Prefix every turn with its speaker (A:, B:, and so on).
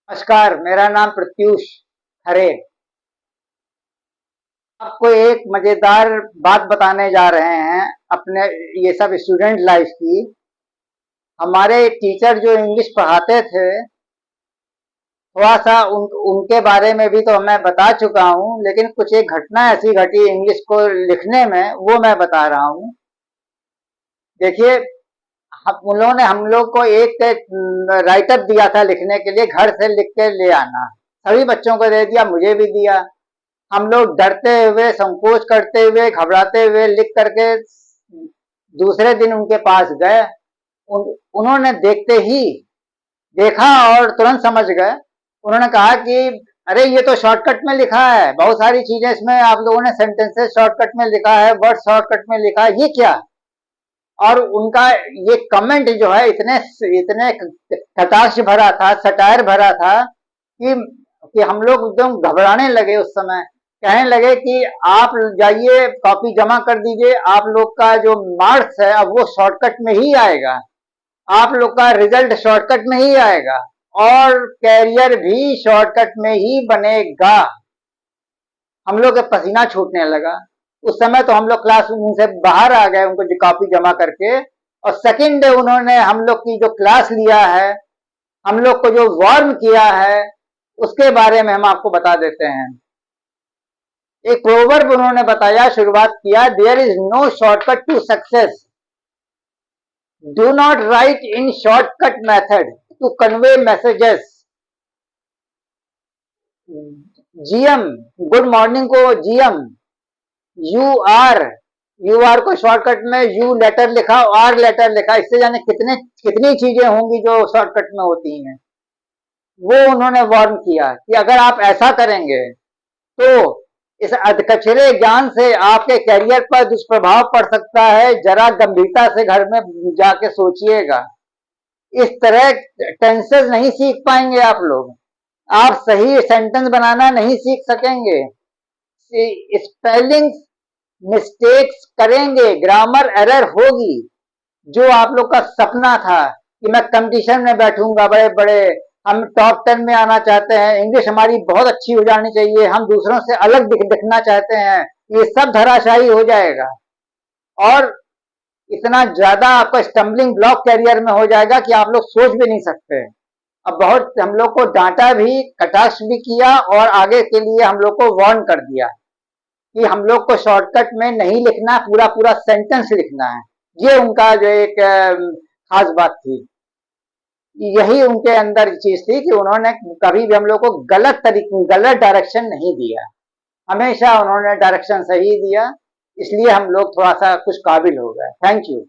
A: नमस्कार, मेरा नाम प्रत्यूष खरे। आपको एक मजेदार बात बताने जा रहे हैं अपने ये सब स्टूडेंट लाइफ की। हमारे टीचर जो इंग्लिश पढ़ाते थे, थोड़ा सा उनके बारे में भी तो मैं बता चुका हूँ, लेकिन कुछ एक घटना ऐसी घटी इंग्लिश को लिखने में, वो मैं बता रहा हूँ। देखिए, उन लोगों ने हम लोग को एक राइटअप दिया था लिखने के लिए, घर से लिख के ले आना। सभी बच्चों को दे दिया, मुझे भी दिया। हम लोग डरते हुए, संकोच करते हुए, घबराते हुए लिख करके दूसरे दिन उनके पास गए। उन्होंने देखते ही देखा और तुरंत समझ गए। उन्होंने कहा कि अरे ये तो शॉर्टकट में लिखा है, बहुत सारी चीजें इसमें आप लोगों ने सेंटेंसेस शॉर्टकट में लिखा है, वर्ड शॉर्टकट में लिखा है, ये क्या। और उनका ये कमेंट जो है इतने इतने कटाक्ष भरा था, सटायर भरा था कि हम लोग एकदम घबराने लगे उस समय। कहने लगे कि आप जाइए कॉपी जमा कर दीजिए, आप लोग का जो मार्क्स है अब वो शॉर्टकट में ही आएगा, आप लोग का रिजल्ट शॉर्टकट में ही आएगा और कैरियर भी शॉर्टकट में ही बनेगा। हम लोग के पसीना छूटने लगा। उस समय तो हम लोग क्लासरूम से बाहर आ गए उनको जो कॉपी जमा करके। और सेकेंड डे उन्होंने हम लोग की जो क्लास लिया है, हम लोग को जो वार्न किया है, उसके बारे में हम आपको बता देते हैं। एक प्रोवर्ब उन्होंने बताया, शुरुआत किया, there is no shortcut to success, do not write in shortcut method to convey messages. GM, good morning को जीएम, यू आर को शॉर्टकट में यू लेटर लिखा, आर लेटर लिखा, इससे जाने कितनी चीजें होंगी जो शॉर्टकट में होती हैं। वो उन्होंने वार्न किया कि अगर आप ऐसा करेंगे तो इस अधकचरे ज्ञान से आपके करियर पर दुष्प्रभाव पड़ सकता है, जरा गंभीरता से घर में जाके सोचिएगा। इस तरह टेंसेस नहीं सीख पाएंगे आप लोग, आप सही सेंटेंस बनाना नहीं सीख सकेंगे, स्पेलिंग मिस्टेक्स करेंगे, ग्रामर एरर होगी। जो आप लोग का सपना था कि मैं कंपटीशन में बैठूंगा, बड़े बड़े हम टॉप 10 में आना चाहते हैं, इंग्लिश हमारी बहुत अच्छी हो जानी चाहिए, हम दूसरों से अलग दिखना चाहते हैं, ये सब धराशायी हो जाएगा। और इतना ज्यादा आपका स्टम्बलिंग ब्लॉक कैरियर में हो जाएगा कि आप लोग सोच भी नहीं सकते। अब बहुत हम लोग को डांटा भी, कटाक्ष भी किया और आगे के लिए हम लोग को वार्न कर दिया कि हम लोग को शॉर्टकट में नहीं लिखना, पूरा पूरा सेंटेंस लिखना है। ये उनका जो एक खास बात थी, यही उनके अंदर चीज थी कि उन्होंने कभी भी हम लोग को गलत डायरेक्शन नहीं दिया, हमेशा उन्होंने डायरेक्शन सही दिया। इसलिए हम लोग थोड़ा सा कुछ काबिल हो गए। Thank you.